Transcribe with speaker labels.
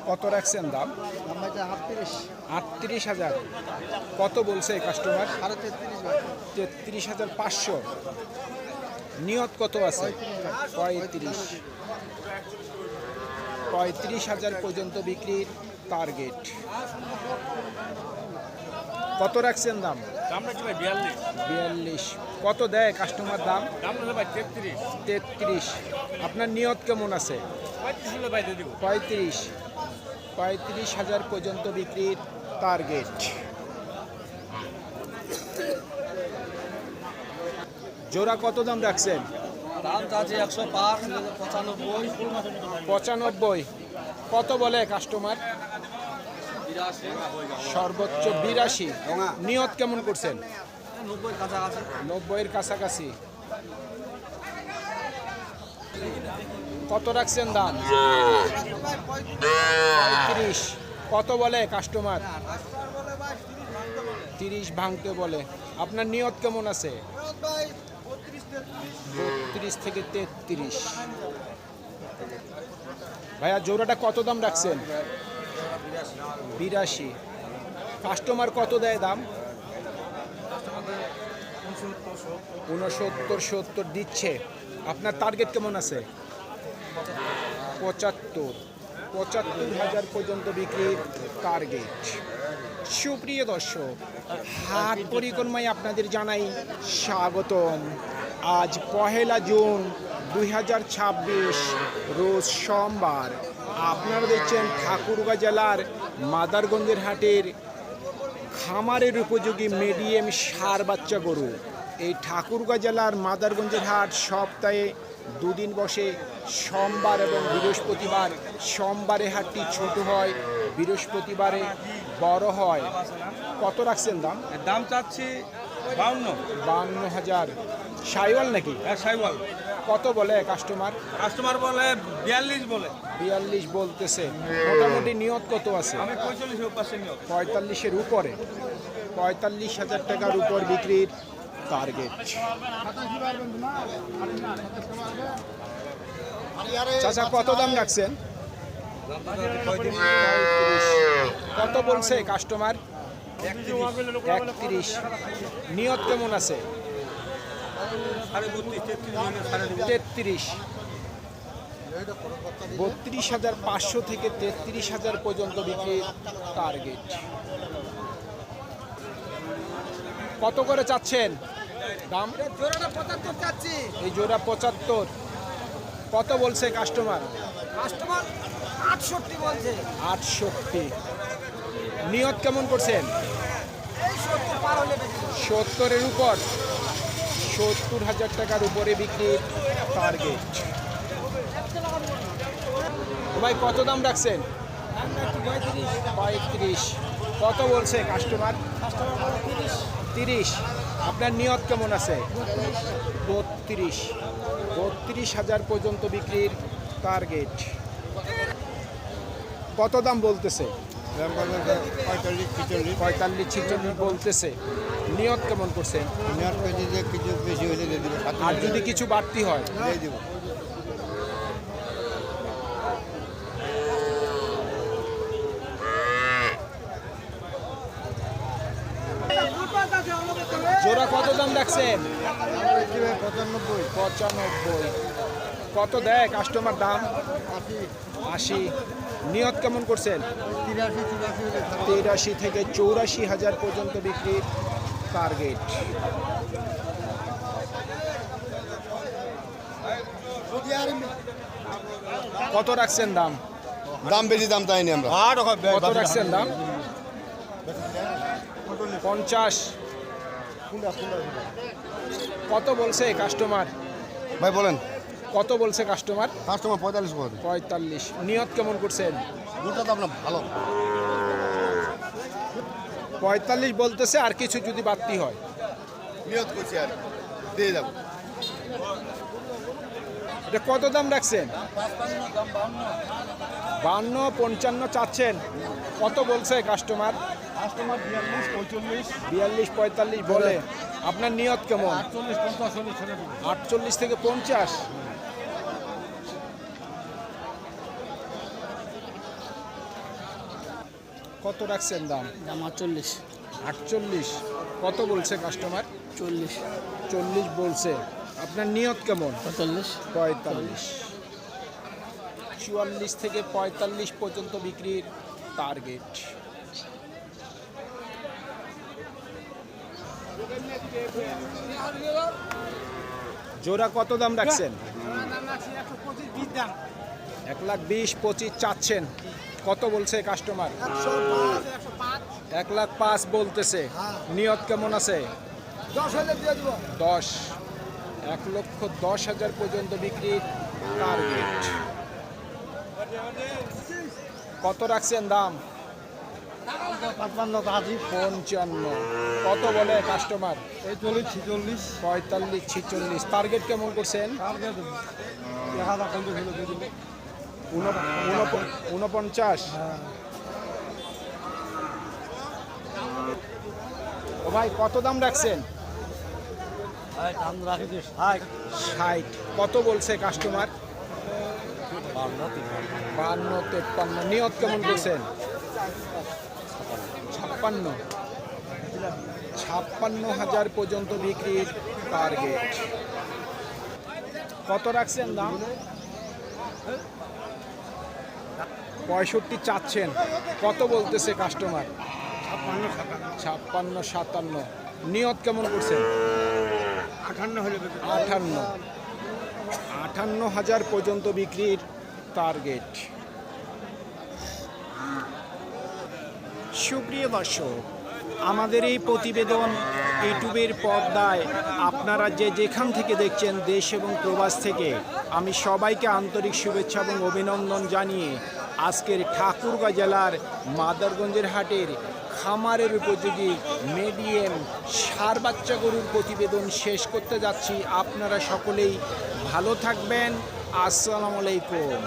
Speaker 1: কত রাখছেন দাম? 38,000। কত বলছে কাস্টমার? 33,500। নিয়ত কত আছে? 35,000 পর্যন্ত বিক্রির টার্গেট। কত রাখছেন দাম? 42। কত দেয় কাস্টমার দাম? 33। আপনার নিয়ত কেমন আছে? 35,000 পর্যন্ত বিক্রির টার্গেট। জোড়া কত দাম রাখছেন?
Speaker 2: দাম চাচ্ছে 105,
Speaker 1: 95। কত বলে কাস্টমার?
Speaker 2: 82,
Speaker 1: সর্বোচ্চ 82। নিয়ত কেমন করছেন?
Speaker 2: 90 কাছাকাছি।
Speaker 1: 90-এর কাছাকাছি। কত রাখছেন দাম? 35। কত বলে কাস্টমার? 30 ভাঙতে বলে। আপনার নিয়ত কেমন আছে? 32 থেকে 33। ভাইয়া জোড়াটা কত দাম রাখছেন? 82। কাস্টমার কত দেয় দাম? 69, 70 দিচ্ছে। আপনার টার্গেট কেমন আছে? 75,000 পর্যন্ত বিক্রির টার্গেট। সুপ্রিয় দর্শক, হাট পরিক্রমায় আপনাদের জানাই স্বাগতম। আজ 1 জুন 2026, রোজ সোমবার। আপনারা দেখছেন ঠাকুরগাঁ জেলার মাদারগঞ্জের হাটের খামারের উপযোগী মিডিয়াম ষাঁড় বাচ্চা গরু। এই ঠাকুরগাঁ জেলার মাদারগঞ্জের হাট সপ্তাহে 2 দিন বসে, সোমবার এবং বৃহস্পতিবার। সোমবারে হাটটি ছোট হয়, বৃহস্পতিবারে বড় হয়। কত রাখছেন দাম?
Speaker 2: দাম চাচ্ছি
Speaker 1: 52,000। সাইওয়াল নাকি?
Speaker 2: হ্যাঁ, সাইওয়াল।
Speaker 1: কত বলে কাস্টমার?
Speaker 2: কাস্টমার বলে 42 বলে।
Speaker 1: 42 বলতেছে। মোটামুটি নিয়ত কত আছে?
Speaker 2: আমি 45 পাশে নিও।
Speaker 1: 45-এর উপরে। 45,000 টাকার উপর বিক্রির টার্গেট। চাচা কত দাম রাখছেন? 35। কত বলছে কাস্টমার? 31। নিয়ত কেমন আছে? 33। 32,500 থেকে 33,000 পর্যন্ত বিক্রির টার্গেট। কত করে চাচ্ছেন দাম?
Speaker 2: জোড়াটা 75 চাচ্ছি।
Speaker 1: এই জোড়া 75। কত বলছে কাস্টমার?
Speaker 2: কাস্টমার 68 বলছে।
Speaker 1: 68। নিয়ত কেমন করছেন?
Speaker 2: এই 70 পার হলে বেশি।
Speaker 1: 70-এর উপর। 70,000 টাকার উপরে বিক্রির টার্গেট। ভাই কত দাম রাখছেন? 35। কত বলছে কাস্টমার? 30। আপনার নিয়ত কেমন আছে? 32। 32,000 পর্যন্ত বিক্রির টার্গেট। কত দাম বলতেছে? 45-46 বলতেছে। নিয়ত কেমন করছেন?
Speaker 3: কিছু বেশি হলে দিয়ে দেবো।
Speaker 1: আর যদি কিছু বাড়তি হয়?
Speaker 3: দিয়ে দেবো।
Speaker 1: জোড়া কত দাম রাখছেন?
Speaker 3: 95।
Speaker 1: 95। কত দেয় কাস্টমার দাম? 80। নিয়ত কেমন করছেন? 83 থেকে 84,000 পর্যন্ত বিক্রির টার্গেট। কত রাখছেন দাম?
Speaker 3: দাম বেশি, দাম তাই নি আমরা।
Speaker 1: কত রাখছেন দাম? 50। কত বলছে কাস্টমার?
Speaker 3: ভাই বলেন।
Speaker 1: কত বলছে কাস্টমার?
Speaker 3: কাস্টমার 45 করে।
Speaker 1: 45। নিয়ত কেমন করছেন?
Speaker 3: দুটো তো আপনার ভালো।
Speaker 1: 45 বলতেছে, আর কিছু যদি বাড়তি হয়?
Speaker 3: নিয়ত করছি আর দিয়ে যাবো।
Speaker 1: এটা কত দাম রাখছেন? 52, 55 চাচ্ছেন। কত বলছে কাস্টমার?
Speaker 3: কাস্টমার 42, 45,
Speaker 1: 42, 45 বলে। আপনার নিয়ত কেমন?
Speaker 3: 48, 50 হলে ছেড়ে দেবো।
Speaker 1: 48 থেকে 50। কত রাখছেন দাম?
Speaker 4: দাম 48,
Speaker 1: 48। কত বলছে কাস্টমার?
Speaker 4: 40,
Speaker 1: 40 বলছে। আপনার নিয়ত কেমন?
Speaker 4: 45,
Speaker 1: 45। 44 থেকে 45 পর্যন্ত বিক্রির টার্গেট। জোড়া কত দাম রাখছেন? 1,20,25 চাচ্ছেন। কত বলছে কাস্টমার? 1,05,000 বলতেছে। নিয়ত কেমন আছে?
Speaker 2: 10 হলে দিয়ে দিব।
Speaker 1: 10। 1,10,000 পর্যন্ত বিক্রির টার্গেট। কত রাখছেন দাম? 55। কত বলে কাস্টমার?
Speaker 3: 46,
Speaker 1: 45, 46। টার্গেট কেমন করছেন? 49। ও ভাই কত দাম রাখছেন? 60। কত বলছে কাস্টমার? 52, 53। নিয়ত কেমন করছেন? 56,000 পর্যন্ত বিক্রির টার্গেট। কত রাখছেন দাম? 65 চাচ্ছেন। কত বলতেছে কাস্টমার? 56, 57। নিয়ত কেমন করছেন? 58,000 পর্যন্ত বিক্রির টার্গেট। সুপ্রিয় দর্শক, আমাদের এই প্রতিবেদন ইউটিউবের পর্দায় আপনারা যেখান থেকে দেখছেন, দেশ এবং প্রবাস থেকে, আমি সবাইকে আন্তরিক শুভেচ্ছা এবং অভিনন্দন জানিয়ে আজকের ঠাকুরগাঁও জেলার মাদারগঞ্জের হাটের খামারের উপযোগী মিডিয়াম ষাঁড় বাচ্চা গরুর প্রতিবেদন শেষ করতে যাচ্ছি। আপনারা সকলেই ভালো থাকবেন। আসসালামু আলাইকুম।